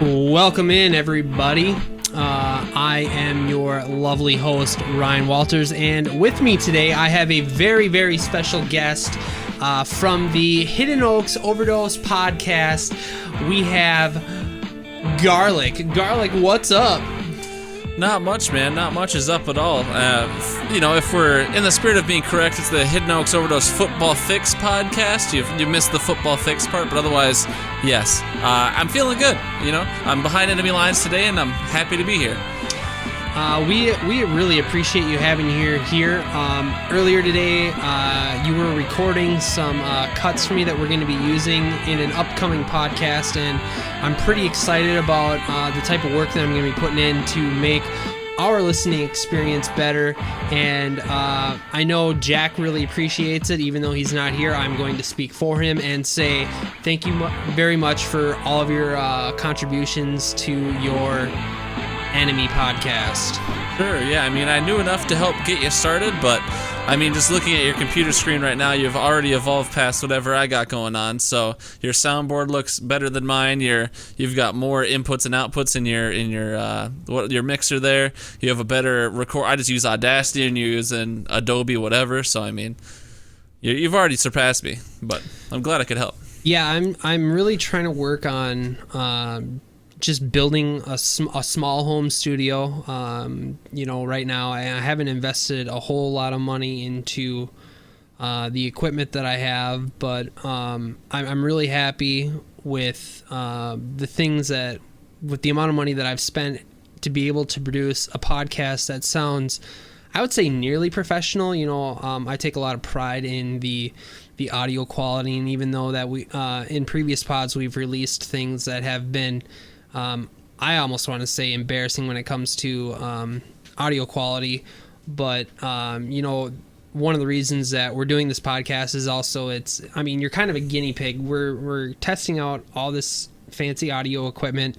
Welcome in, everybody. I am your lovely host, Ryan Walters, and with me today I have a very, very special guest from the Hidden Oaks Overdose podcast. We have Garlic. Garlic, what's up? Not much, man. Not much is up at all. If we're in the spirit of being correct, it's the Hidden Oaks Overdose Football Fix podcast. You missed the football fix part, but otherwise, yes. I'm feeling good, I'm behind enemy lines today, and I'm happy to be here. We really appreciate you having you here. Earlier today, you were recording some cuts for me that we're going to be using in an upcoming podcast, and I'm pretty excited about the type of work that I'm going to be putting in to make our listening experience better. And I know Jack really appreciates it. Even though he's not here, I'm going to speak for him and say thank you very much for all of your contributions to your enemy podcast. Sure, yeah. I knew enough to help get you started, but just looking at your computer screen right now, you've already evolved past whatever I got going on. So your soundboard looks better than mine. You've got more inputs and outputs in your mixer there. You have a better record. I just use Audacity and you're using Adobe whatever. So you've already surpassed me, but I'm glad I could help. Yeah, I'm really trying to work on just building a small home studio. Right now I haven't invested a whole lot of money into the equipment that I have, but I'm really happy with with the amount of money that I've spent to be able to produce a podcast that sounds, I would say, nearly professional. I take a lot of pride in the audio quality, and even though that we in previous pods we've released things that have been I almost want to say embarrassing when it comes to audio quality, but one of the reasons that we're doing this podcast is also you're kind of a guinea pig. We're testing out all this fancy audio equipment,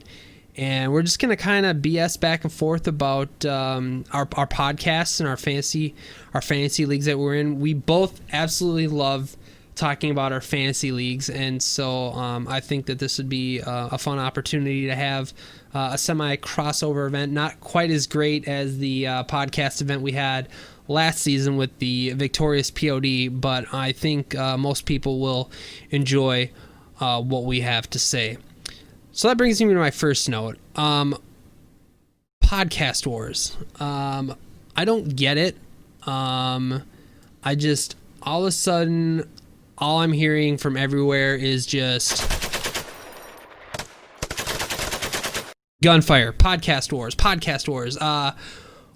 and we're just gonna kind of BS back and forth about our podcasts and our fantasy leagues that we're in. We both absolutely love talking about our fantasy leagues, and so I think that this would be a fun opportunity to have a semi crossover event, not quite as great as the podcast event we had last season with the victorious POD, but I think most people will enjoy what we have to say. So that brings me to my first note. Podcast wars. I don't get it. I just all of a sudden, all I'm hearing from everywhere is just gunfire, podcast wars.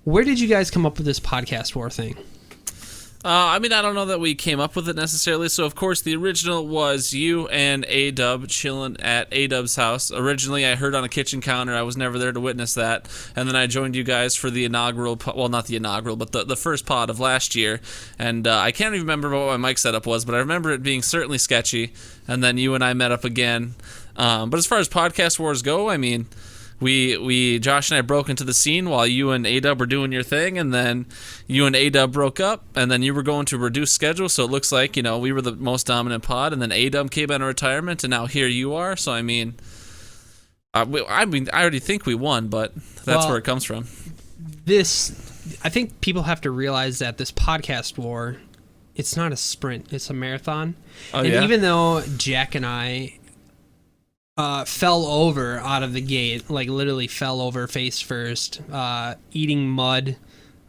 Where did you guys come up with this podcast war thing? I don't know that we came up with it necessarily. So, of course, the original was you and A-Dub chilling at A-Dub's house. Originally, I heard on a kitchen counter. I was never there to witness that. And then I joined you guys for the inaugural, well, not the inaugural, but the first pod of last year. And I can't even remember what my mic setup was, but I remember it being certainly sketchy. And then you and I met up again. But as far as podcast wars go, we Josh and I broke into the scene while you and A-Dub were doing your thing, and then you and A-Dub broke up, and then you were going to reduce schedule, so it looks like, we were the most dominant pod, and then A-Dub came out of retirement, and now here you are, so I already think we won, but that's where it comes from. I think people have to realize that this podcast war, it's not a sprint, it's a marathon. Even though Jack and I fell over out of the gate, like literally fell over face first, eating mud,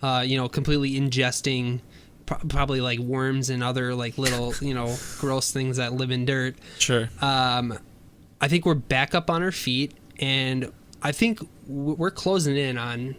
completely ingesting probably like worms and other like little, gross things that live in dirt. Sure. I think we're back up on our feet, and I think we're closing in on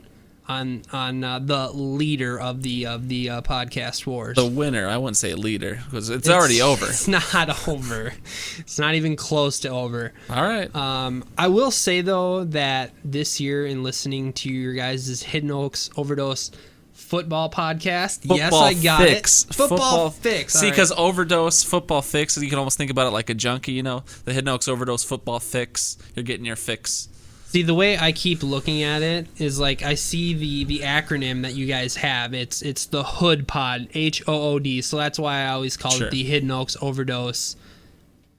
the leader of the podcast wars. The winner. I wouldn't say leader, because it's already over. It's not over. It's not even close to over. All right. I will say, though, that this year, in listening to your guys' Hidden Oaks Overdose football podcast, yes, I got fix. it. Football fix. See, because Overdose, football fix, you can almost think about it like a junkie, the Hidden Oaks Overdose football fix. You're getting your fix. See, the way I keep looking at it is like I see the acronym that you guys have. It's the HOOD pod, HOOD. So that's why I always call it the Hidden Oaks Overdose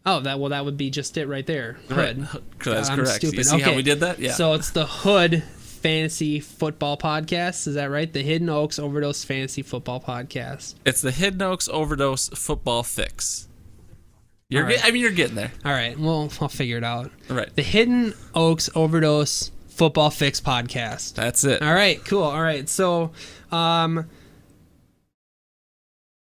Oh, that would be just it right there. Hood. Right. That's correct. Stupid. You see okay. how we did that? Yeah. So it's the Hood Fantasy Football Podcast. Is that right? The Hidden Oaks Overdose Fantasy Football Podcast. It's the Hidden Oaks Overdose Football Fix. You're getting there. All right. Well, I'll figure it out. All right. The Hidden Oaks Overdose Football Fix Podcast. That's it. All right. Cool. All right. So,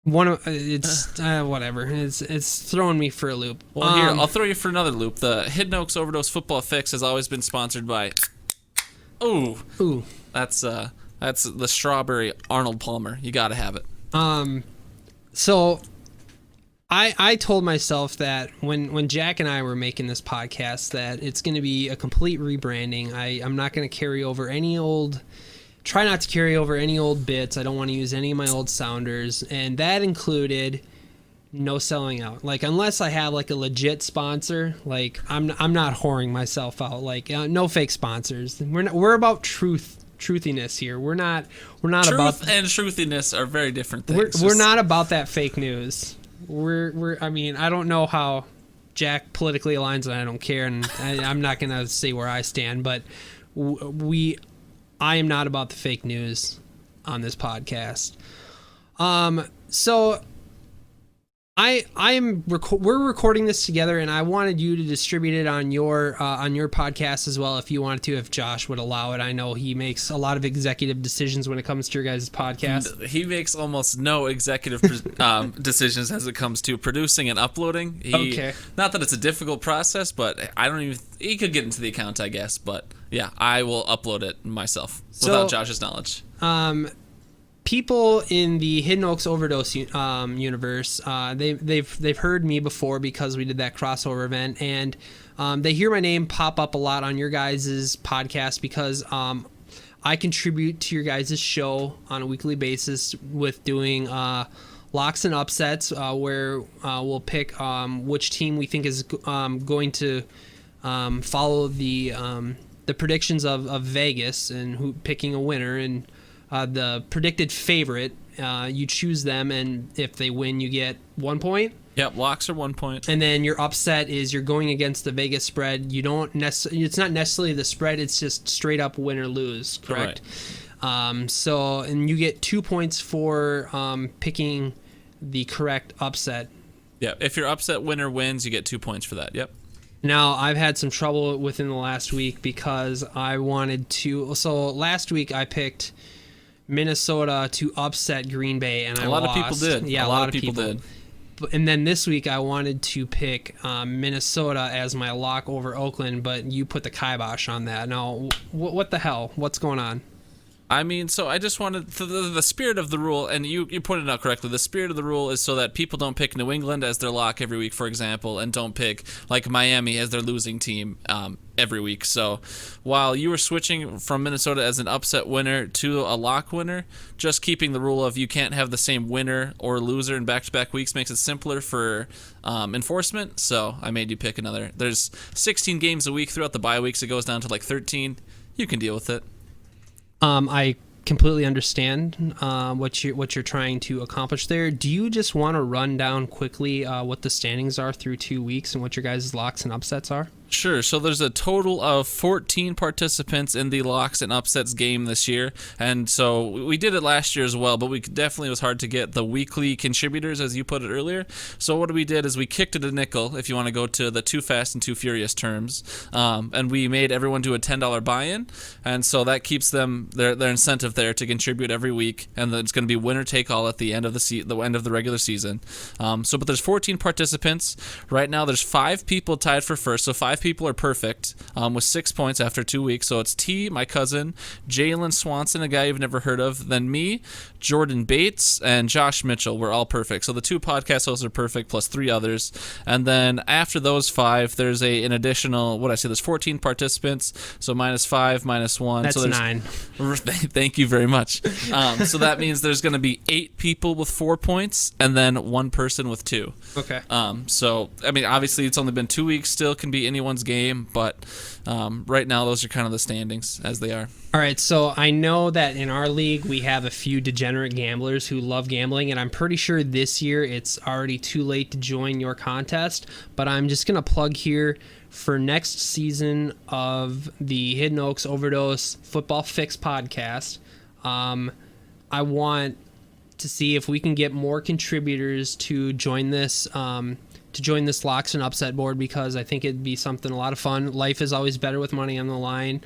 whatever. It's throwing me for a loop. Well, here, I'll throw you for another loop. The Hidden Oaks Overdose Football Fix has always been sponsored by. Ooh. That's the strawberry Arnold Palmer. You got to have it. So I told myself that when Jack and I were making this podcast that it's going to be a complete rebranding. I'm not going to try not to carry over any old bits. I don't want to use any of my old sounders, and that included no selling out. Like, unless I have like a legit sponsor, like I'm not whoring myself out. Like, no fake sponsors. We're about truthiness here. We're not Truth about and truthiness are very different things. We're not about that fake news. I mean, I don't know how Jack politically aligns, and I don't care, and I'm not gonna say where I stand, but I am not about the fake news on this podcast. So we're recording this together, and I wanted you to distribute it on your podcast as well, if you wanted to, if Josh would allow it. I know he makes a lot of executive decisions when it comes to your guys' podcast. He makes almost no executive decisions as it comes to producing and uploading. Okay. Not that it's a difficult process, but he could get into the account, I guess, but yeah, I will upload it myself without Josh's knowledge. People in the Hidden Oaks Overdose universe, they've heard me before because we did that crossover event, and they hear my name pop up a lot on your guys' podcast because I contribute to your guys' show on a weekly basis with doing locks and upsets, where we'll pick which team we think is going to follow the predictions of Vegas and picking a winner, and the predicted favorite, you choose them, and if they win, you get 1 point. Yep, locks are 1 point. And then your upset is you're going against the Vegas spread. You don't it's not necessarily the spread, it's just straight up win or lose, correct? Right. And you get 2 points for picking the correct upset. Yeah, if your upset winner wins, you get 2 points for that. Yep. Now, I've had some trouble within the last week because I wanted to. So last week I picked Minnesota to upset Green Bay, and I lost. A lot of people did. Yeah, a lot of people did. And then this week I wanted to pick Minnesota as my lock over Oakland, but you put the kibosh on that. Now, what the hell? What's going on? I mean, so I just wanted the spirit of the rule, and you pointed out correctly. The spirit of the rule is so that people don't pick New England as their lock every week, for example, and don't pick like Miami as their losing team every week. So while you were switching from Minnesota as an upset winner to a lock winner, just keeping the rule of you can't have the same winner or loser in back-to-back weeks makes it simpler for enforcement. So I made you pick another. There's 16 games a week throughout the bye weeks. It goes down to like 13. You can deal with it. I completely understand what you're trying to accomplish there. Do you just want to run down quickly what the standings are through 2 weeks and what your guys' locks and upsets are? Sure. So there's a total of 14 participants in the locks and upsets game this year, and so we did it last year as well, but definitely was hard to get the weekly contributors, as you put it earlier. So what we did is we kicked it a nickel, if you want to go to the Too Fast and Too Furious terms, and we made everyone do a $10 buy-in, and so that keeps them their incentive there to contribute every week, and it's going to be winner take all at the end of the end of the regular season. But there's 14 participants right now. There's 5 people tied for first, so 5 people are perfect with 6 points after 2 weeks. So it's T, my cousin, Jalen Swanson, a guy you've never heard of, then me, Jordan Bates, and Josh Mitchell. We're all perfect. So the 2 podcast hosts are perfect plus 3 others. And then after those 5, there's an additional, there's 14 participants. So -5, -1. That's so 9. Thank you very much. So that means there's going to be 8 people with 4 points and then 1 person with 2. Okay. So, I mean, obviously it's only been 2 weeks. Still can be any anyone's game, but right now those are kind of the standings as they are. All right, so I know that in our league we have a few degenerate gamblers who love gambling, and I'm pretty sure this year it's already too late to join your contest, but I'm just going to plug here for next season of the Hidden Oaks Overdose Football Fix podcast. I want to see if we can get more contributors to join this locks and upset board, because I think it'd be something a lot of fun. Life is always better with money on the line.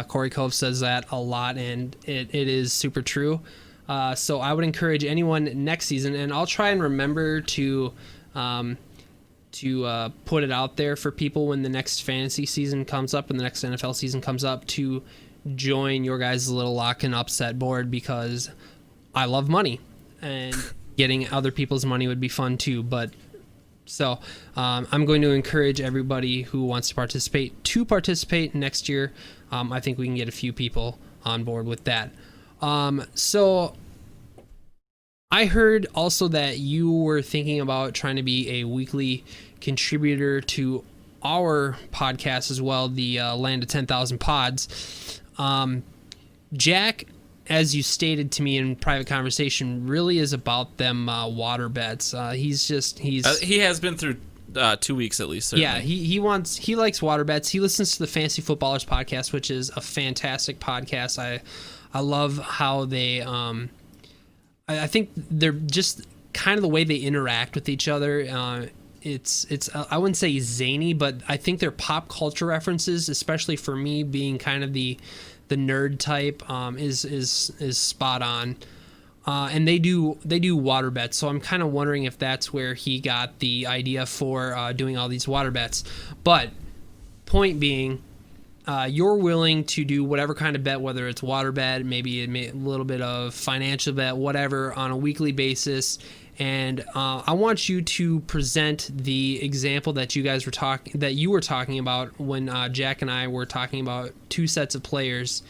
Corey Cove says that a lot, and it is super true. So I would encourage anyone next season, and I'll try and remember to put it out there for people when the next fantasy season comes up and the next NFL season comes up, to join your guys' little lock and upset board, because I love money, and getting other people's money would be fun too. But so I'm going to encourage everybody who wants to participate next year. I think we can get a few people on board with that. So I heard also that you were thinking about trying to be a weekly contributor to our podcast as well, the Land of 10,000 Pods. Jack, as you stated to me in private conversation, really is about them water bets. He has been through 2 weeks at least. Certainly. Yeah, he likes water bets. He listens to the Fantasy Footballers podcast, which is a fantastic podcast. I love how they I think they're just kind of the way they interact with each other. It's I wouldn't say zany, but I think their pop culture references, especially for me being kind of the nerd type, is spot on. And they do water bets, so I'm kind of wondering if that's where he got the idea for doing all these water bets. But point being, you're willing to do whatever kind of bet, whether it's water bet, maybe a little bit of financial bet, whatever, on a weekly basis. And I want you to present the example that you were talking about when Jack and I were talking about two sets of players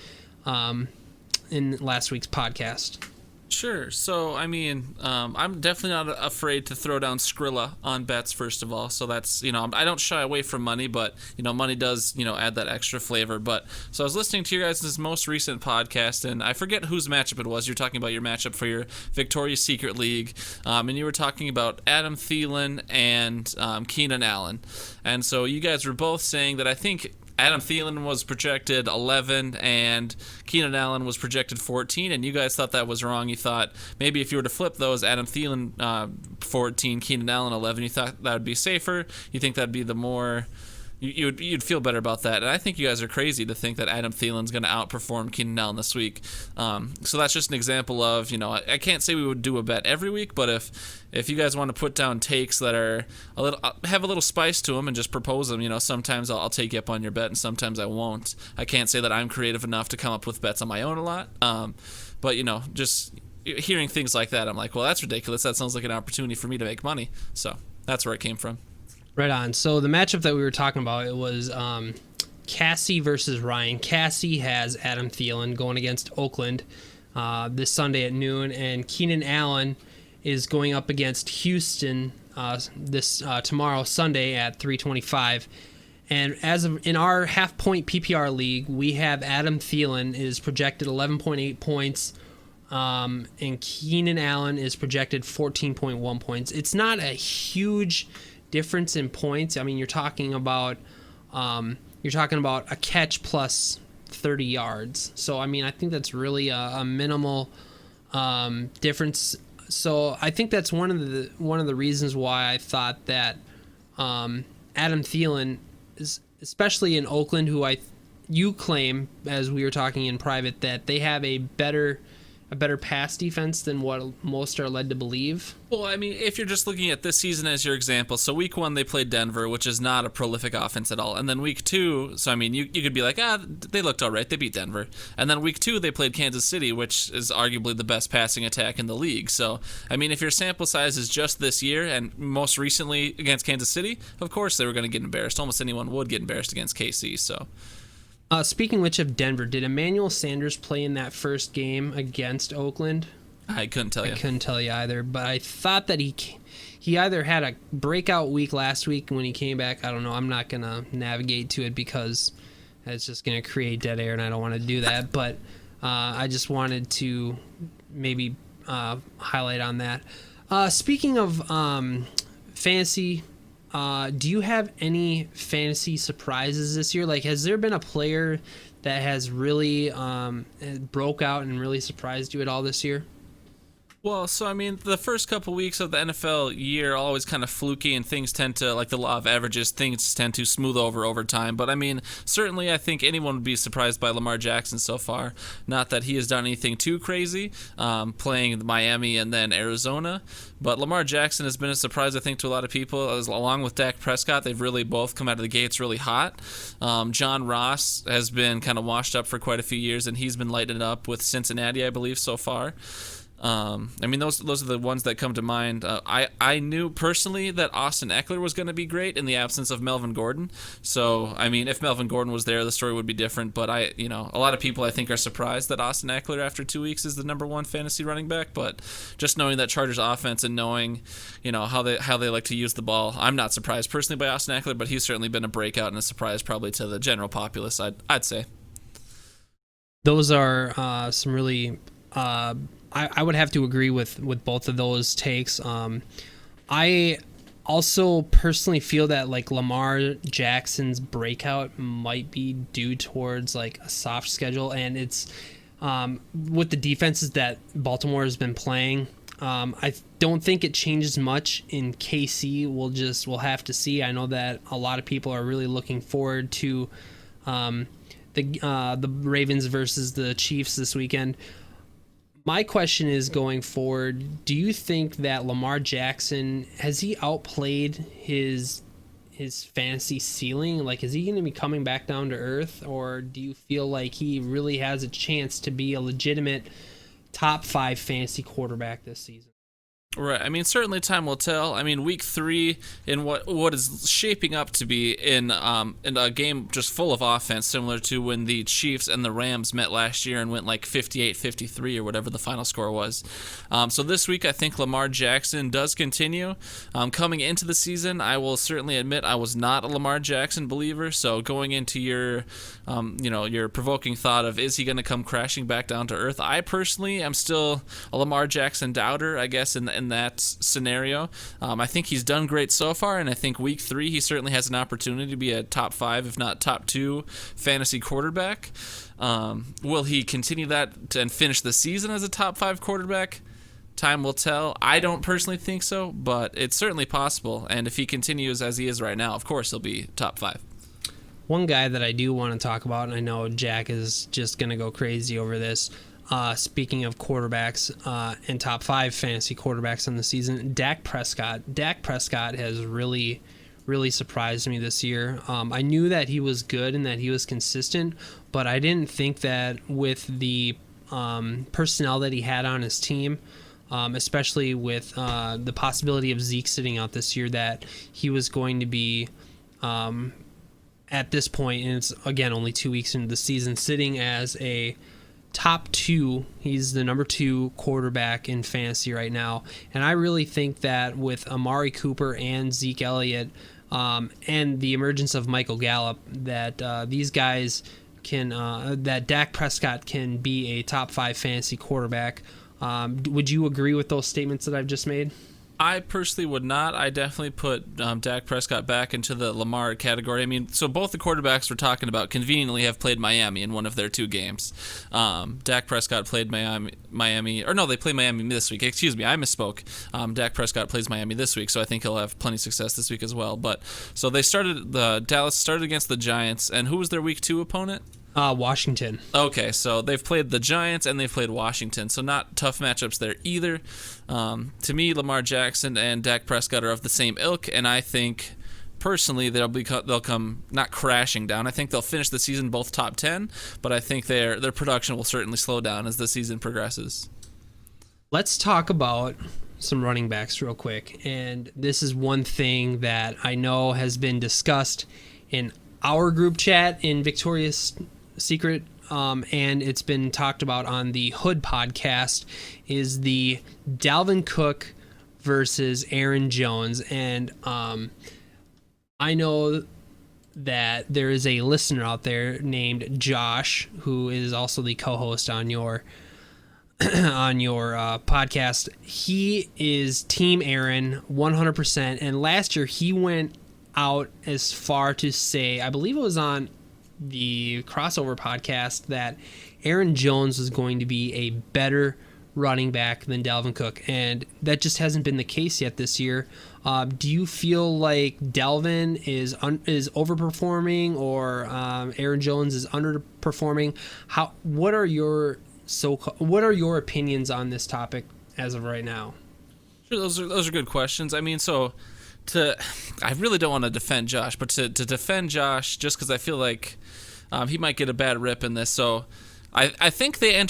in last week's podcast. Sure. So, I mean, I'm definitely not afraid to throw down Skrilla on bets, first of all. So that's, I don't shy away from money, but, money does, add that extra flavor. But so I was listening to your guys' most recent podcast, and I forget whose matchup it was. You're talking about your matchup for your Victoria's Secret League, and you were talking about Adam Thielen and Keenan Allen. And so you guys were both saying that I think Adam Thielen was projected 11 and Keenan Allen was projected 14, and you guys thought that was wrong. You thought maybe if you were to flip those, Adam Thielen 14, Keenan Allen 11, you thought that would be safer. You think that'd be the more... You'd feel better about that. And I think you guys are crazy to think that Adam Thielen's going to outperform Keenan Allen this week. So that's just an example of, I can't say we would do a bet every week, but if you guys want to put down takes that are have a little spice to them and just propose them, sometimes I'll take you up on your bet and sometimes I won't. I can't say that I'm creative enough to come up with bets on my own a lot. But, just hearing things like that, I'm like, well, that's ridiculous. That sounds like an opportunity for me to make money. So that's where it came from. Right on. So the matchup that we were talking about, it was Cassie versus Ryan. Cassie has Adam Thielen going against Oakland this Sunday at noon, and Keenan Allen is going up against Houston tomorrow, Sunday at 3:25. And in our half-point PPR league, we have Adam Thielen is projected 11.8 points, and Keenan Allen is projected 14.1 points. It's not a huge difference in points. I mean, you're talking about a catch plus 30 yards. So I mean, I think that's really a minimal difference. So I think that's one of the reasons why I thought that Adam Thielen is, especially in Oakland, who you claim, as we were talking in private, that they have a better pass defense than what most are led to believe. Well, I mean, if you're just looking at this season as your example, so week 1 they played Denver, which is not a prolific offense at all. And then week 2, so I mean, you could be like, they looked all right, they beat Denver. And then week 2 they played Kansas City, which is arguably the best passing attack in the league. So, I mean, if your sample size is just this year and most recently against Kansas City, of course they were going to get embarrassed. Almost anyone would get embarrassed against KC, so... Speaking which of Denver, did Emmanuel Sanders play in that first game against Oakland? I couldn't tell you. I couldn't tell you either, but I thought that he he either had a breakout week last week when he came back. I don't know. I'm not going to navigate to it because it's just going to create dead air, and I don't want to do that. But I just wanted to maybe highlight on that. Speaking of fantasy, do you have any fantasy surprises this year? Like, has there been a player that has really broke out and really surprised you at all this year? Well, so I mean, the first couple weeks of the NFL year are always kind of fluky, and things tend to, like the law of averages, things tend to smooth over time. But I mean, certainly I think anyone would be surprised by Lamar Jackson so far. Not that he has done anything too crazy, playing Miami and then Arizona. But Lamar Jackson has been a surprise, I think, to a lot of people, along with Dak Prescott. They've really both come out of the gates really hot. John Ross has been kind of washed up for quite a few years, and he's been lighting it up with Cincinnati, I believe, so far. I mean, those are the ones that come to mind. I knew personally that Austin Eckler was going to be great in the absence of Melvin Gordon. So, I mean, if Melvin Gordon was there, the story would be different. But a lot of people I think are surprised that Austin Eckler after 2 weeks is the number one fantasy running back. But just knowing that Chargers offense and knowing, how they like to use the ball, I'm not surprised personally by Austin Eckler. But he's certainly been a breakout and a surprise probably to the general populace. I'd say. Those are some really. I would have to agree with both of those takes. I also personally feel that like Lamar Jackson's breakout might be due towards like a soft schedule, and it's with the defenses that Baltimore has been playing. I don't think it changes much in KC. We'll have to see. I know that a lot of people are really looking forward to the Ravens versus the Chiefs this weekend. My question is, going forward, do you think that Lamar Jackson, has he outplayed his fantasy ceiling? Like, is he going to be coming back down to earth, or do you feel like he really has a chance to be a legitimate top 5 fantasy quarterback this season? Right. I mean, certainly time will tell. I mean, week 3 in what is shaping up to be in a game just full of offense, similar to when the Chiefs and the Rams met last year and went like 58-53 or whatever the final score was. So this week, I think Lamar Jackson does continue. Coming into the season, I will certainly admit I was not a Lamar Jackson believer. So going into your provoking thought of, is he going to come crashing back down to earth? I personally am still a Lamar Jackson doubter, I guess, in that scenario. I think he's done great so far, and I think week 3 he certainly has an opportunity to be a top 5, if not top 2 fantasy quarterback. Will he continue that and finish the season as a top 5 quarterback? Time will tell. I don't personally think so, but it's certainly possible, and if he continues as he is right now, of course he'll be top 5. One guy that I do want to talk about, and I know Jack is just going to go crazy over this, speaking of quarterbacks and top 5 fantasy quarterbacks on the season, Dak Prescott. Dak Prescott has really, really surprised me this year. I knew that he was good and that he was consistent, but I didn't think that with the personnel that he had on his team, especially with the possibility of Zeke sitting out this year, that he was going to be at this point, and it's again only 2 weeks into the season, sitting as a top 2. He's the number 2 quarterback in fantasy right now, and I really think that with Amari Cooper and Zeke Elliott and the emergence of Michael Gallup, that these guys can that Dak Prescott can be a top 5 fantasy quarterback. Would you agree with those statements that I've just made? I personally would not. I definitely put Dak Prescott back into the Lamar category. I mean, so both the quarterbacks we're talking about conveniently have played Miami in one of their 2 games. Dak Prescott played Miami, or no, they play Miami this week. Excuse me, I misspoke. Dak Prescott plays Miami this week, so I think he'll have plenty of success this week as well. But so Dallas started against the Giants, and who was their week 2 opponent? Washington. Okay, so they've played the Giants and they've played Washington, so not tough matchups there either. To me, Lamar Jackson and Dak Prescott are of the same ilk, and I think personally they'll come not crashing down. I think they'll finish the season both top 10, but I think their production will certainly slow down as the season progresses. Let's talk about some running backs real quick, and this is one thing that I know has been discussed in our group chat in Victoria's Secret, and it's been talked about on the Hood podcast, is the Dalvin Cook versus Aaron Jones. And I know that there is a listener out there named Josh, who is also the co-host on your podcast. He is Team Aaron 100%. And last year he went out as far to say, I believe it was on the Crossover podcast, that Aaron Jones was going to be a better running back than Dalvin Cook, and that just hasn't been the case yet this year. Do you feel like Dalvin is overperforming, or Aaron Jones is underperforming? What are your opinions on this topic as of right now? Sure, those are good questions. I mean, I really don't want to defend Josh, but to defend Josh, just because I feel like he might get a bad rip in this. So I think Aaron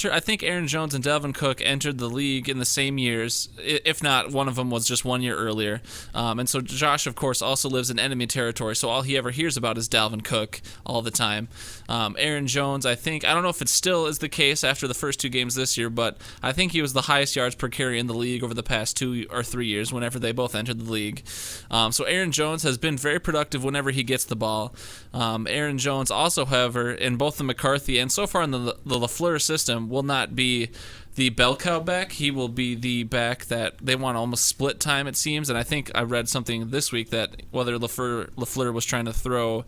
Jones and Dalvin Cook entered the league in the same years, if not one of them was just 1 year earlier. And so Josh, of course, also lives in enemy territory, so all he ever hears about is Dalvin Cook all the time. Aaron Jones, I don't know if it still is the case after the first 2 games this year, but I think he was the highest yards per carry in the league over the past 2 or 3 years whenever they both entered the league. So Aaron Jones has been very productive whenever he gets the ball. Aaron Jones also, however, in both the McCarthy and so far in the LaFleur system, will not be the bell cow back. He will be the back that they want almost split time, it seems. And I think I read something this week that whether LaFleur was trying to throw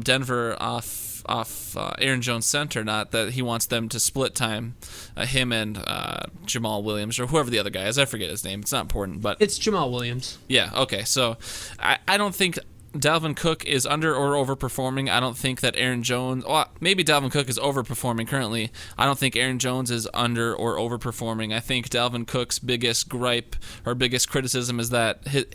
Denver off Aaron Jones' center or not, that he wants them to split time, him and Jamal Williams or whoever the other guy is. I forget his name. It's not important, but it's Jamal Williams. Yeah. Okay. So I don't think Dalvin Cook is under or overperforming. I don't think that Aaron Jones... Well, maybe Dalvin Cook is overperforming currently. I don't think Aaron Jones is under or overperforming. I think Dalvin Cook's biggest gripe or biggest criticism is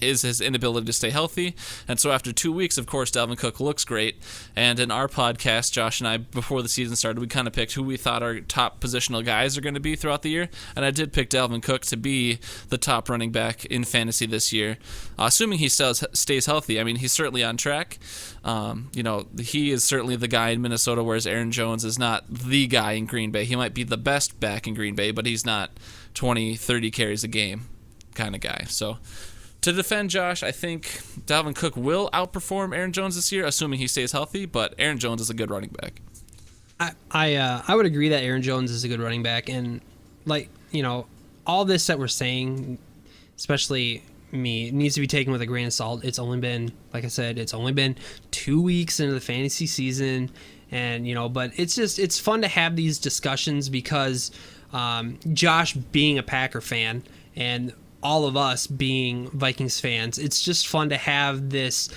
his inability to stay healthy. And so after 2 weeks, of course, Dalvin Cook looks great. And in our podcast, Josh and I, before the season started, we kind of picked who we thought our top positional guys are going to be throughout the year. And I did pick Dalvin Cook to be the top running back in fantasy this year, assuming he stays healthy. I mean, he's certainly on track. He is certainly the guy in Minnesota, whereas Aaron Jones is not the guy in Green Bay. He might be the best back in Green Bay, but he's not 20, 30 carries a game kind of guy. So to defend Josh, I think Dalvin Cook will outperform Aaron Jones this year, assuming he stays healthy, but Aaron Jones is a good running back. I would agree that Aaron Jones is a good running back, and all this that we're saying, especially me, it needs to be taken with a grain of salt. It's only been, like I said, 2 weeks into the fantasy season, and but it's fun to have these discussions because Josh being a Packer fan and all of us being Vikings fans, it's just fun to have this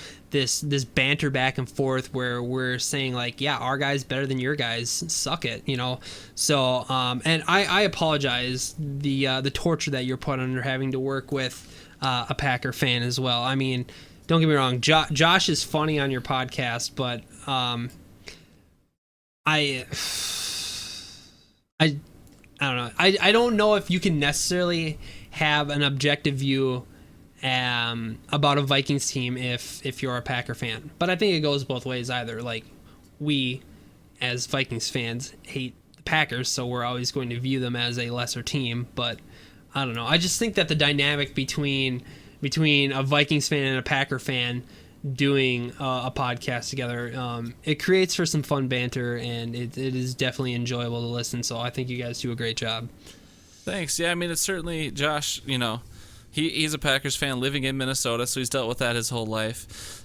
banter back and forth where we're saying like, yeah, our guy's better than your guys, suck it, So and I apologize the torture that you're put under having to work with a Packer fan as well. I mean, don't get me wrong, Josh is funny on your podcast, but I don't know. I don't know if you can necessarily have an objective view about a Vikings team if you're a Packer fan. But I think it goes both ways either. Like, we as Vikings fans hate the Packers, so we're always going to view them as a lesser team, but I don't know. I just think that the dynamic between a Vikings fan and a Packer fan doing a podcast together, it creates for some fun banter, and it is definitely enjoyable to listen. So I think you guys do a great job. Thanks. Yeah, I mean, it's certainly Josh. He's a Packers fan living in Minnesota, so he's dealt with that his whole life.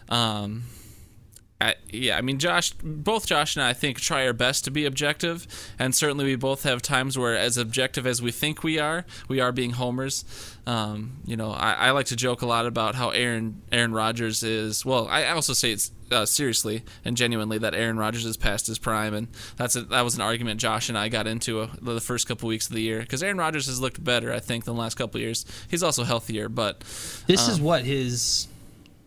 Both Josh and I think try our best to be objective, and certainly we both have times where, as objective as we think we are being homers. I like to joke a lot about how Aaron Rodgers is. Well, I also say it's seriously and genuinely that Aaron Rodgers is past his prime, and that was an argument Josh and I got into the first couple weeks of the year, because Aaron Rodgers has looked better, I think, than the last couple of years. He's also healthier, but this is what his.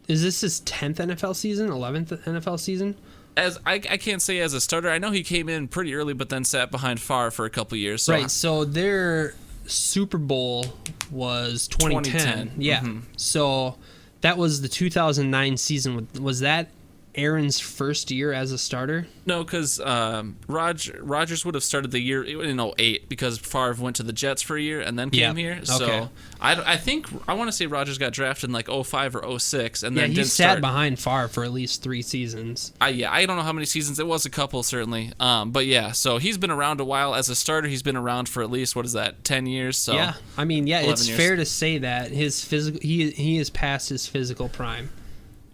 Is this his 10th NFL season, 11th NFL season? As I can't say as a starter. I know he came in pretty early, but then sat behind Favre for a couple years. So right, so their Super Bowl was 2010. Yeah, So that was the 2009 season. Was that Aaron's first year as a starter? No, because Rodgers would have started the year in '08 because Favre went to the Jets for a year and then came here. So okay. I want to say Rodgers got drafted in like '05 or '06 and then he didn't sat start. behind Favre for at least 3 seasons. I don't know how many seasons. It was a couple, certainly. But yeah, so he's been around a while. As a starter, he's been around for at least, 10 years? So yeah, I mean, yeah, it's years. fair to say that his physical, he is past his physical prime.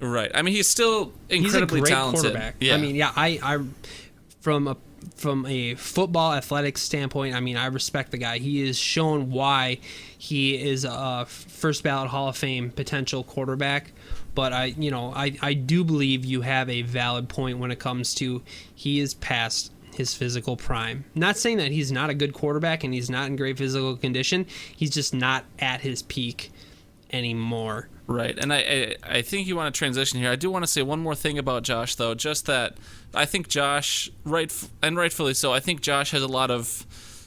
Right. I mean, he's still incredibly he's a great talented. quarterback. Yeah. I mean, yeah, I from a football athletics standpoint, I mean, I respect the guy. He has shown why he is a first ballot Hall of Fame potential quarterback. But I do believe you have a valid point when it comes to he is past his physical prime. Not saying that he's not a good quarterback and he's not in great physical condition. He's just not at his peak anymore. Right, and I think you want to transition here. I do want to say one more thing about Josh, though, just that I think Josh, rightfully so, I think Josh has a lot of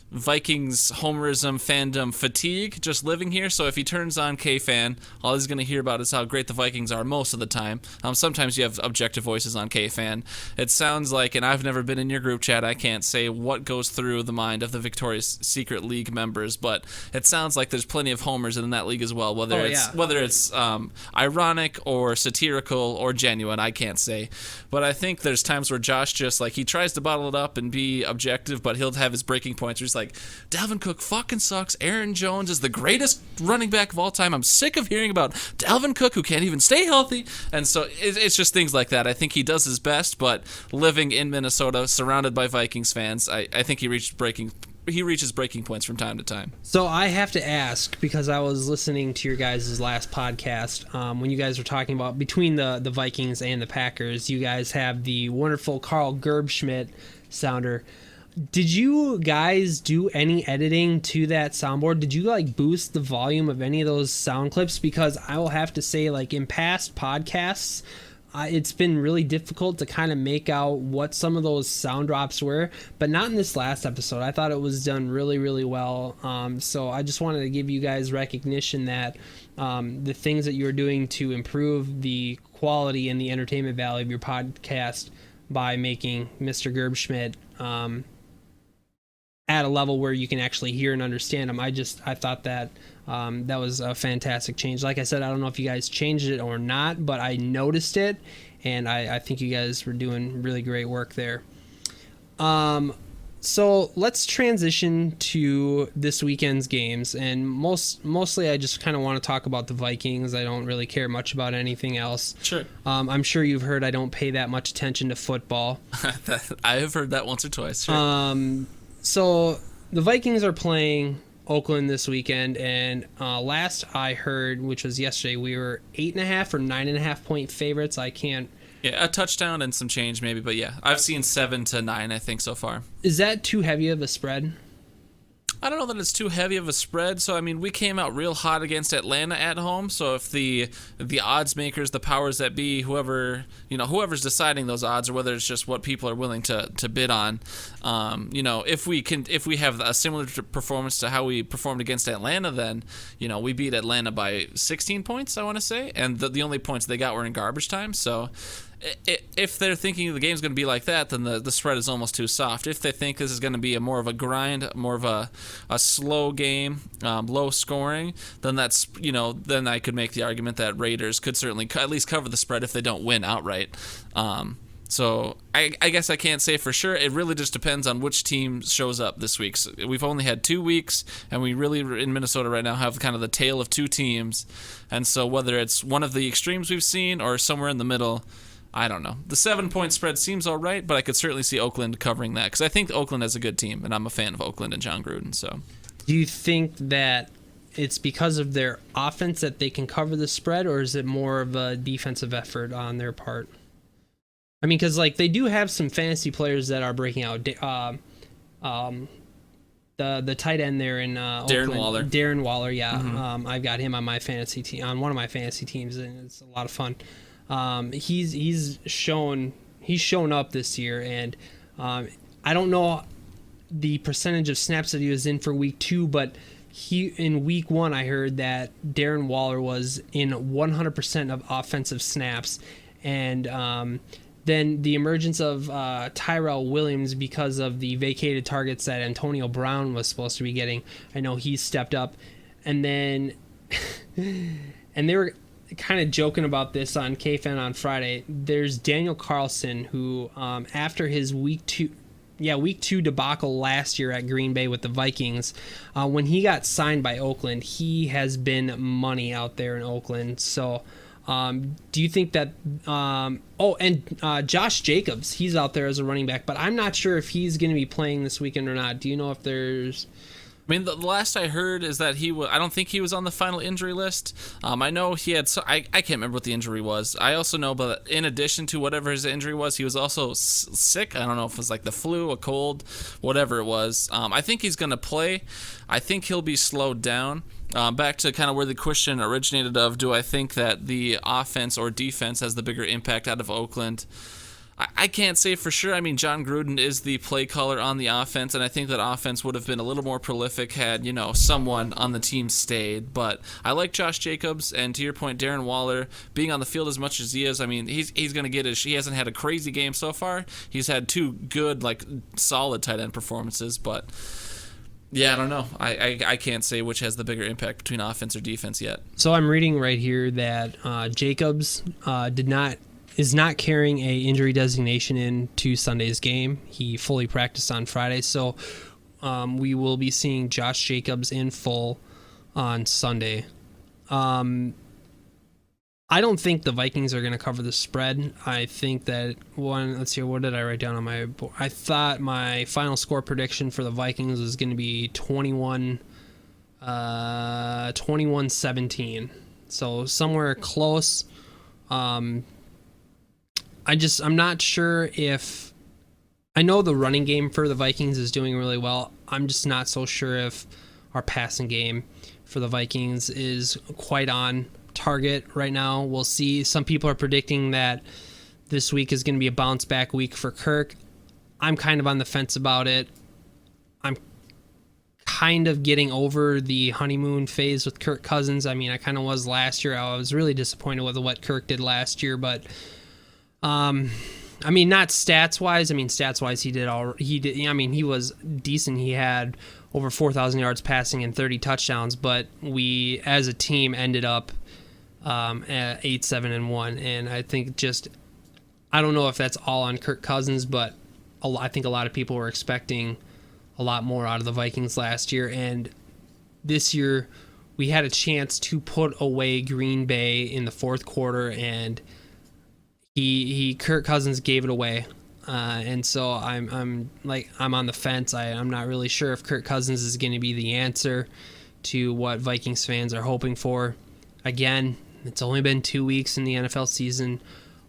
Vikings homerism fandom fatigue just living here. So if he turns on K-Fan, all he's going to hear about is how great the Vikings are most of the time. Sometimes you have objective voices on K-Fan. It sounds like, and I've never been in your group chat, I can't say what goes through the mind of the Victoria's Secret League members, but it sounds like there's plenty of homers in that league as well, whether it's ironic or satirical or genuine, I can't say. But I think there's times where Josh just, like, he tries to bottle it up and be objective, but he'll have his breaking points where he's like, Dalvin Cook fucking sucks. Aaron Jones is the greatest running back of all time. I'm sick of hearing about Dalvin Cook who can't even stay healthy. And so it's just things like that. I think he does his best, but living in Minnesota, surrounded by Vikings fans, I think he reaches breaking points from time to time. So I have to ask, because I was listening to your guys' last podcast, when you guys were talking about between the Vikings and the Packers, you guys have the wonderful Carl Gerbschmidt sounder. Did you guys do any editing to that soundboard? Did you like boost the volume of any of those sound clips? Because I will have to say, like, in past podcasts, it's been really difficult to kind of make out what some of those sound drops were, but not in this last episode. I thought it was done really, really well. So I just wanted to give you guys recognition that the things that you're doing to improve the quality and the entertainment value of your podcast by making Mr. Gerbschmidt at a level where you can actually hear and understand them. I thought that that was a fantastic change. Like I said, I don't know if you guys changed it or not, but I noticed it, and I think you guys were doing really great work there. So let's transition to this weekend's games, and mostly I just kind of want to talk about the Vikings. I don't really care much about anything else. Sure. I'm sure you've heard I don't pay that much attention to football. I have heard that once or twice. Sure. So the Vikings are playing Oakland this weekend, and last I heard, which was yesterday, we were 8.5 or 9.5 point favorites. I can't. Yeah, a touchdown and some change maybe, but yeah, I've seen 7 to 9, I think, so far. Is that too heavy of a spread? I don't know that it's too heavy of a spread. So, I mean, we came out real hot against Atlanta at home. So if the odds makers, the powers that be, whoever's deciding those odds, or whether it's just what people are willing to bid on, if we have a similar performance to how we performed against Atlanta, then, we beat Atlanta by 16 points, I want to say. And the only points they got were in garbage time. So if they're thinking the game's going to be like that, then the spread is almost too soft. If they think this is going to be more of a grind, more of a slow game, low scoring, then then I could make the argument that Raiders could certainly at least cover the spread if they don't win outright. So I guess I can't say for sure. It really just depends on which team shows up this week. So we've only had 2 weeks, and we really, in Minnesota right now, have kind of the tale of 2 teams. And so whether it's one of the extremes we've seen or somewhere in the middle, I don't know. The 7-point spread seems all right, but I could certainly see Oakland covering that because I think Oakland has a good team, and I'm a fan of Oakland and John Gruden. So, do you think that it's because of their offense that they can cover the spread, or is it more of a defensive effort on their part? I mean, because they do have some fantasy players that are breaking out. The tight end there in Oakland, Darren Waller, yeah. Mm-hmm. I've got him on my fantasy team, on one of my fantasy teams, and it's a lot of fun. He's shown up this year, and I don't know the percentage of snaps that he was in for week 2, but in week 1 I heard that Darren Waller was in 100% of offensive snaps, and then the emergence of Tyrell Williams because of the vacated targets that Antonio Brown was supposed to be getting. I know he stepped up, and then and they were kind of joking about this on KFan on Friday. There's Daniel Carlson, who after his week two debacle last year at Green Bay with the Vikings, when he got signed by Oakland, he has been money out there in Oakland. So do you think that Josh Jacobs, he's out there as a running back, but I'm not sure if he's going to be playing this weekend or not. Do you know if there's... I mean, the last I heard is that I don't think he was on the final injury list. I know he had, I can't remember what the injury was. I also know, but in addition to whatever his injury was, he was also sick. I don't know if it was like the flu, a cold, whatever it was. I think he's going to play. I think he'll be slowed down. Back to kind of where the question originated of, do I think that the offense or defense has the bigger impact out of Oakland? I can't say for sure. I mean, John Gruden is the play caller on the offense, and I think that offense would have been a little more prolific had, someone on the team stayed. But I like Josh Jacobs, and to your point, Darren Waller being on the field as much as he is. I mean, he's going to get he hasn't had a crazy game so far. He's had two good, solid tight end performances, but yeah, I don't know. I can't say which has the bigger impact between offense or defense yet. So I'm reading right here that Jacobs is not carrying a injury designation into Sunday's game. He fully practiced on Friday, so we will be seeing Josh Jacobs in full on Sunday. I don't think the Vikings are going to cover the spread. I think that let's see, what did I write down on my board? I thought my final score prediction for the Vikings was going to be 21-17. So somewhere close. I'm not sure if... I know the running game for the Vikings is doing really well. I'm just not so sure if our passing game for the Vikings is quite on target right now. We'll see. Some people are predicting that this week is going to be a bounce back week for Kirk. I'm kind of on the fence about it. I'm kind of getting over the honeymoon phase with Kirk Cousins. I mean, I kind of was last year. I was really disappointed with what Kirk did last year, but I mean, not stats wise. I mean, stats wise, he did. I mean, he was decent. He had over 4,000 yards passing and 30 touchdowns. But we, as a team, ended up at 8-7-1. And I think I don't know if that's all on Kirk Cousins, but I think a lot of people were expecting a lot more out of the Vikings last year. And this year, we had a chance to put away Green Bay in the fourth quarter, and Kirk Cousins gave it away, and so I'm on the fence. I'm not really sure if Kirk Cousins is going to be the answer to what Vikings fans are hoping for. Again, it's only been 2 weeks in the NFL season.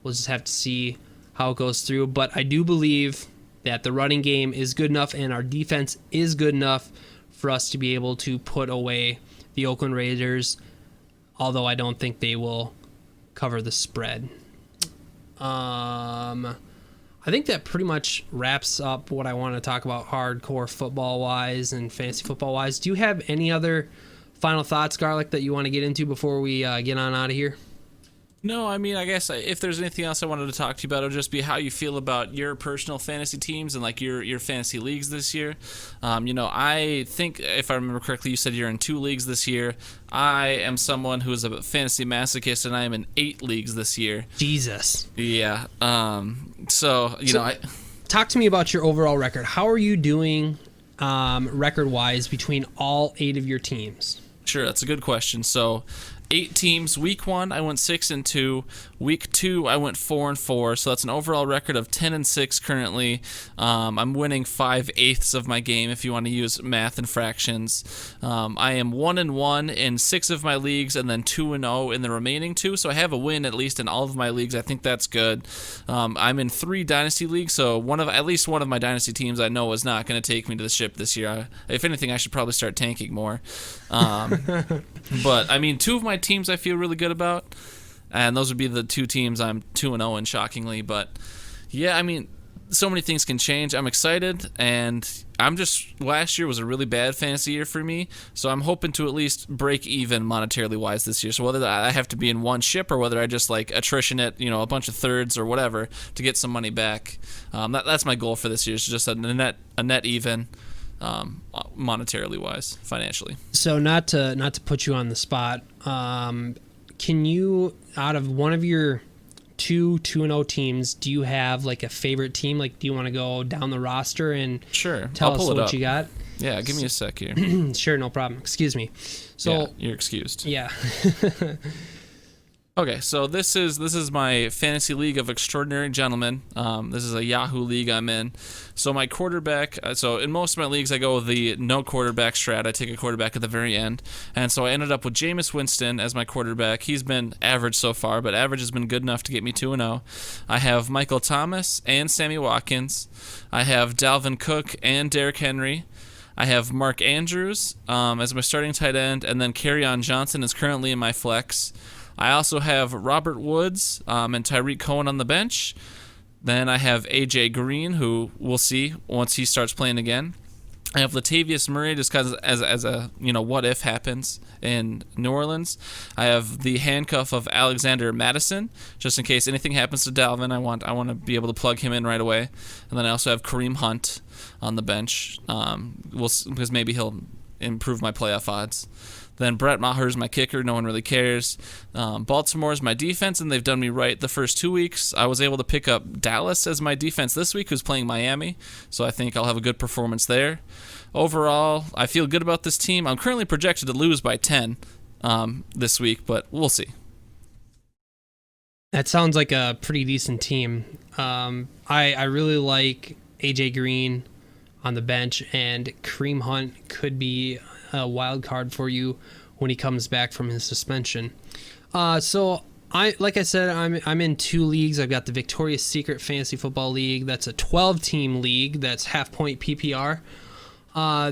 We'll just have to see how it goes through. But I do believe that the running game is good enough and our defense is good enough for us to be able to put away the Oakland Raiders, although I don't think they will cover the spread. I think that pretty much wraps up what I want to talk about hardcore football-wise and fantasy football-wise. Do you have any other final thoughts, Garlic, that you want to get into before we get on out of here? No, I mean, I guess if there's anything else I wanted to talk to you about, it'll just be how you feel about your personal fantasy teams and your fantasy leagues this year. I think, if I remember correctly, you said you're in 2 leagues this year. I am someone who is a fantasy masochist, and I am in 8 leagues this year. Jesus. Yeah. Talk to me about your overall record. How are you doing record-wise between all 8 of your teams? Sure, that's a good question. So 8 teams. Week 1, I went 6-2. Week 2, I went 4-4. So that's an overall record of 10-6 currently. I'm winning 5/8 of my game if you want to use math and fractions. I am 1-1 in 6 of my leagues, and then 2-0 in the remaining 2. So I have a win at least in all of my leagues. I think that's good. I'm in 3 dynasty leagues, so at least one of my dynasty teams I know is not going to take me to the ship this year. If anything, I should probably start tanking more. But I mean, 2 of my teams I feel really good about, and those would be the 2 teams I'm 2-0 in, shockingly. But yeah, I mean, so many things can change. I'm excited, and last year was a really bad fantasy year for me, so I'm hoping to at least break even monetarily wise this year. So whether I have to be in one ship or whether I just like attrition it, a bunch of thirds or whatever to get some money back, that's my goal for this year. Is just a net even, monetarily wise, financially. So not to put you on the spot, can you, out of one of your 2-0 teams, do you have like a favorite team? Like, do you want to go down the roster and sure, tell I'll pull us it what up. you got? Yeah, give me a sec here. Sure, no problem. Excuse me. So yeah, you're excused. Yeah. Okay, so this is my fantasy league of extraordinary gentlemen. This is a Yahoo league I'm in. So my quarterback. So in most of my leagues, I go with the no quarterback strat. I take a quarterback at the very end, and so I ended up with Jameis Winston as my quarterback. He's been average so far, but average has been good enough to get me 2-0. I have Michael Thomas and Sammy Watkins. I have Dalvin Cook and Derrick Henry. I have Mark Andrews as my starting tight end, and then Kerryon Johnson is currently in my flex. I also have Robert Woods and Tyreek Cohen on the bench. Then I have A.J. Green, who we'll see once he starts playing again. I have Latavius Murray just because as a what if happens in New Orleans. I have the handcuff of Alexander Madison just in case anything happens to Dalvin. I want to be able to plug him in right away. And then I also have Kareem Hunt on the bench. Because maybe he'll improve my playoff odds. Then Brett Maher's my kicker. No one really cares. Baltimore's my defense, and they've done me right the first 2 weeks. I was able to pick up Dallas as my defense this week, who's playing Miami, so I think I'll have a good performance there. Overall, I feel good about this team. I'm currently projected to lose by 10 this week, but we'll see. That sounds like a pretty decent team. I really like A.J. Green on the bench, and Kareem Hunt could be a wild card for you when he comes back from his suspension. So like I said, I'm in 2 leagues. I've got the Victoria's Secret Fantasy Football League. That's a 12-team league. That's half-point PPR.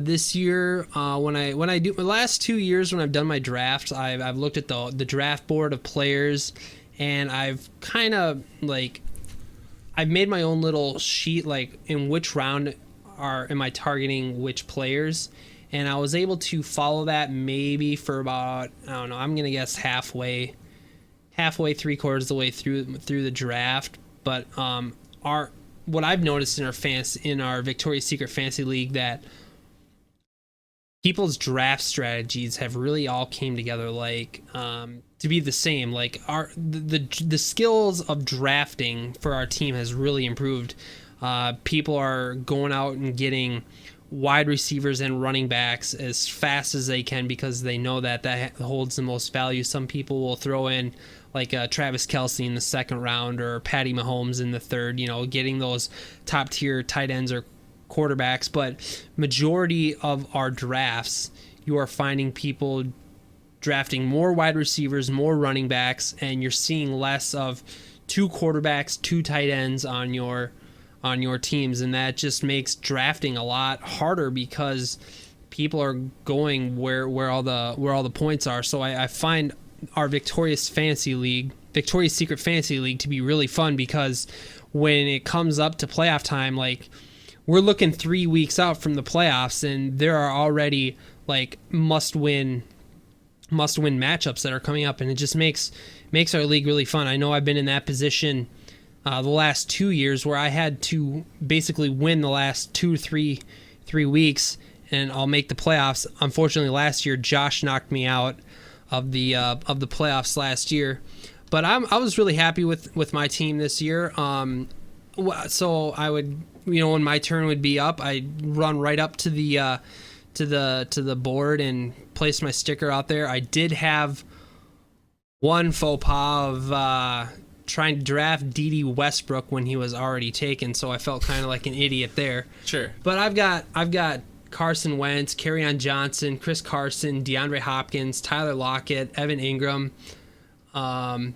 This year, when I do the last 2 years when I've done my drafts, I've looked at the draft board of players, and I've kind of I've made my own little sheet, like in which round am I targeting which players. And I was able to follow that maybe for about, I don't know, I'm going to guess halfway, 3/4 of the way through the draft. But what I've noticed in our Victoria's Secret Fantasy League, that people's draft strategies have really all came together to be the same. Like the skills of drafting for our team has really improved. People are going out and getting wide receivers and running backs as fast as they can because they know that holds the most value. Some people will throw in like Travis Kelce in the second round or Patty Mahomes in the third, getting those top tier tight ends or quarterbacks. But majority of our drafts, you are finding people drafting more wide receivers, more running backs, and you're seeing less of 2 quarterbacks, 2 tight ends on your teams, and that just makes drafting a lot harder because people are going where all the points are. So I find our Victoria's Secret Fantasy League to be really fun because when it comes up to playoff time, we're looking 3 weeks out from the playoffs, and there are already must win matchups that are coming up, and it just makes our league really fun. I know I've been in that position the last 2 years where I had to basically win the last 2-3 weeks, and I'll make the playoffs. Unfortunately, last year Josh knocked me out of the playoffs last year, but I was really happy with my team this year. So I would, when my turn would be up, I'd run right up to the board and place my sticker out there. I did have one faux pas of trying to draft D.D. Westbrook when he was already taken, so I felt kind of like an idiot there. Sure. But I've got Carson Wentz, Kerryon Johnson, Chris Carson, DeAndre Hopkins, Tyler Lockett, Evan Ingram, Matt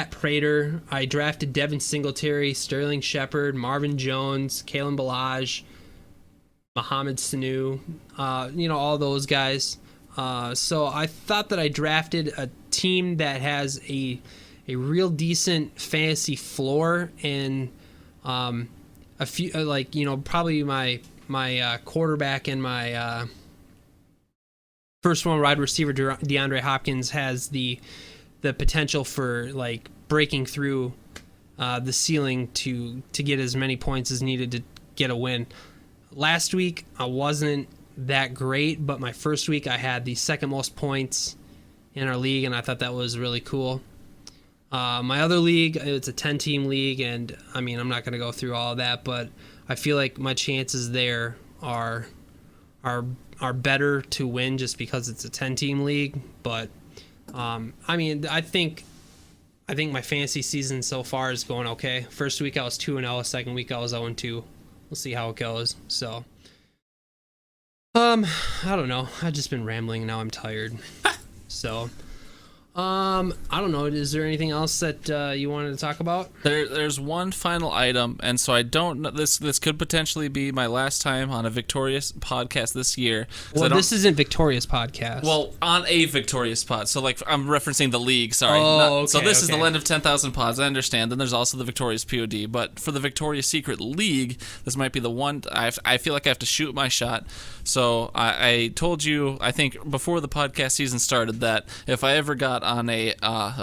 Prater. I drafted Devin Singletary, Sterling Shepard, Marvin Jones, Kalen Ballage, Mohamed Sanu, all those guys. So I thought that I drafted a team that has a real decent fantasy floor, and A few probably my quarterback and my first one wide receiver DeAndre Hopkins has the potential for like breaking through the ceiling to get as many points as needed to get a win. Last week I wasn't that great, but my first week I had the second most points in our league, and I thought that was really cool. My other league, it's a 10-team league, and I mean, I'm not going to go through all of that, but I feel like my chances there are better to win just because it's a 10-team league. But I mean, I think my fantasy season so far is going okay. First week I was 2-0, second week I was 0-2. We'll see how it goes. So I don't know. I've just been rambling. Now I'm tired. So I don't know. Is there anything else that you wanted to talk about? There's one final item, and so I don't know. This could potentially be my last time on a Victorious podcast this year. Well, this isn't Victorious podcast. Well, on a Victorious pod. So, like, I'm referencing the league. Sorry. Okay, so this is the Land of 10,000 Pods. I understand. Then there's also the Victorious POD. But for the Victorious Secret League, this might be the one. I feel like I have to shoot my shot. So I told you, I think before the podcast season started, that if I ever got on a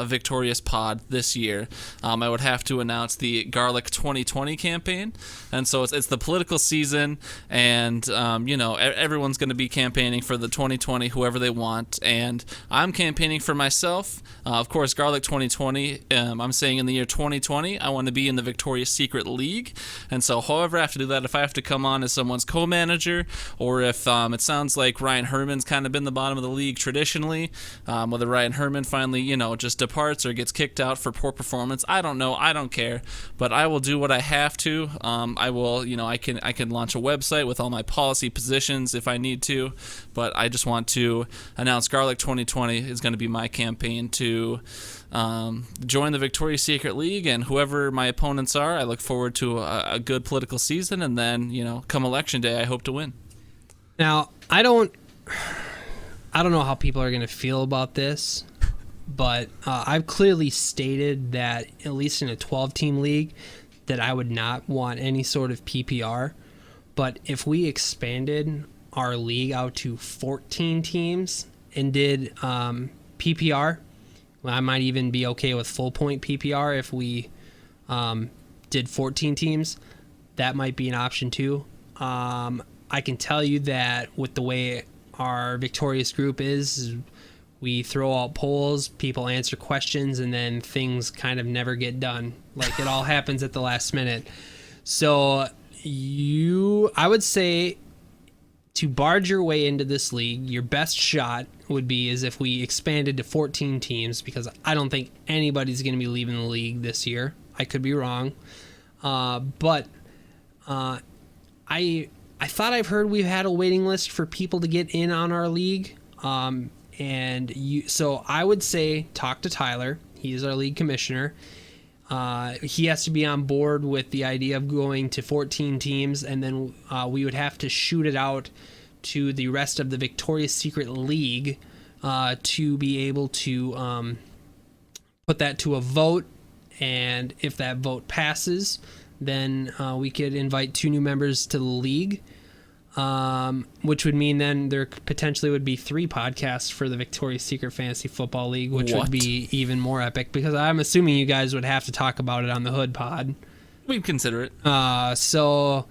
Victorious pod this year, I would have to announce the Garlic 2020 campaign. And so it's the political season, and everyone's going to be campaigning for the 2020 whoever they want, and I'm campaigning for myself. Of course, Garlic 2020, I'm saying in the year 2020 I want to be in the Victorious Secret League. And so however I have to do that, if I have to come on as someone's co-manager, or if it sounds like Ryan Herman's kind of been the bottom of the league traditionally, whether Ryan Herman finally just departs or gets kicked out for poor performance, I don't know, I don't care, but I will do what I have to. I will, I can launch a website with all my policy positions if I need to, but I just want to announce Garlic 2020 is going to be my campaign to join the Victoria's Secret League, and whoever my opponents are, I look forward to a good political season, and then come election day, I hope to win. Now, I don't know how people are going to feel about this, but I've clearly stated that, at least in a 12-team league, that I would not want any sort of PPR. But if we expanded our league out to 14 teams and did PPR, well, I might even be okay with full point PPR if we did 14 teams. That might be an option too. I can tell you that with the way our Victorious group is, we throw out polls, people answer questions, and then things kind of never get done. Like, it all happens at the last minute. So I would say, to barge your way into this league, your best shot would be is if we expanded to 14 teams, because I don't think anybody's going to be leaving the league this year. I could be wrong. But I thought I've heard we've had a waiting list for people to get in on our league. So I would say talk to Tyler. He is our league commissioner. He has to be on board with the idea of going to 14 teams, and then we would have to shoot it out to the rest of the Victoria's Secret League to be able to put that to a vote. And if that vote passes, then we could invite 2 new members to the league, which would mean then there potentially would be 3 podcasts for the Victoria's Secret Fantasy Football League, which would be even more epic, because I'm assuming you guys would have to talk about it on the Hood Pod. We'd consider it. So,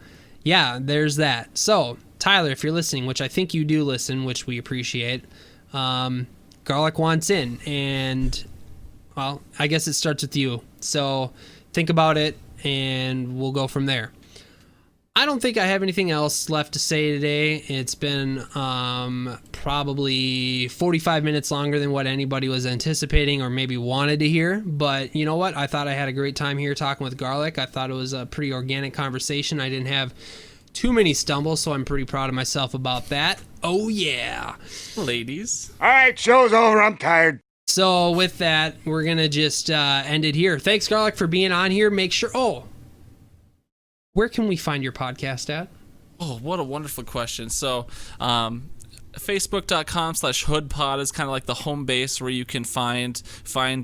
yeah, there's that. So, Tyler, if you're listening, which I think you do listen, which we appreciate, Garlic wants in, and, well, I guess it starts with you. So, think about it, and we'll go from there. I don't think I have anything else left to say today. It's been probably 45 minutes longer than what anybody was anticipating or maybe wanted to hear. But you know what? I thought I had a great time here talking with Garlic. I thought it was a pretty organic conversation. I didn't have too many stumbles, so I'm pretty proud of myself about that. Oh, yeah. Ladies. All right, show's over. I'm tired. So with that, we're going to just end it here. Thanks, Garlic, for being on here. Make sure... where can we find your podcast at? Oh, what a wonderful question. So, Facebook.com/hoodpod is kind of like the home base where you can find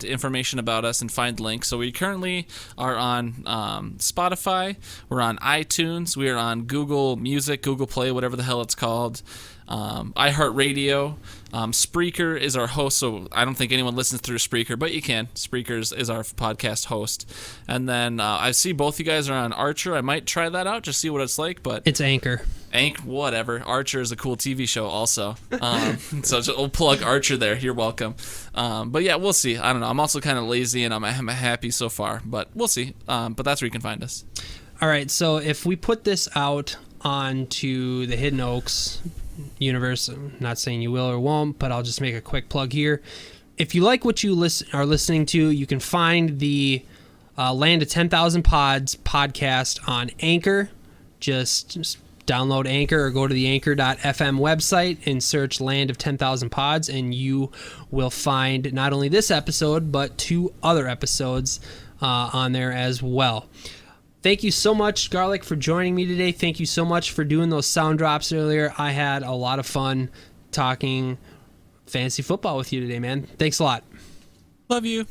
information about us and find links. So we currently are on Spotify, we're on iTunes, we are on Google Music, Google Play, whatever the hell it's called, iHeartRadio. Spreaker is our host, so I don't think anyone listens through Spreaker, but you can. Spreaker is our podcast host. And then I see both you guys are on Archer. I might try that out, just see what it's like. But it's Anchor. Whatever. Archer is a cool TV show also. So we'll plug Archer there. You're welcome. But yeah, we'll see. I don't know. I'm also kind of lazy, and I'm happy so far. But we'll see. But that's where you can find us. All right, so if we put this out onto the Hidden Oaks universe, I'm not saying you will or won't, but I'll just make a quick plug here. If you like what you are listening to, you can find the Land of 10,000 Pods podcast on Anchor. Just download Anchor or go to the anchor.fm website and search Land of 10,000 Pods, and you will find not only this episode, but 2 other episodes on there as well. Thank you so much, Garlic, for joining me today. Thank you so much for doing those sound drops earlier. I had a lot of fun talking fantasy football with you today, man. Thanks a lot. Love you.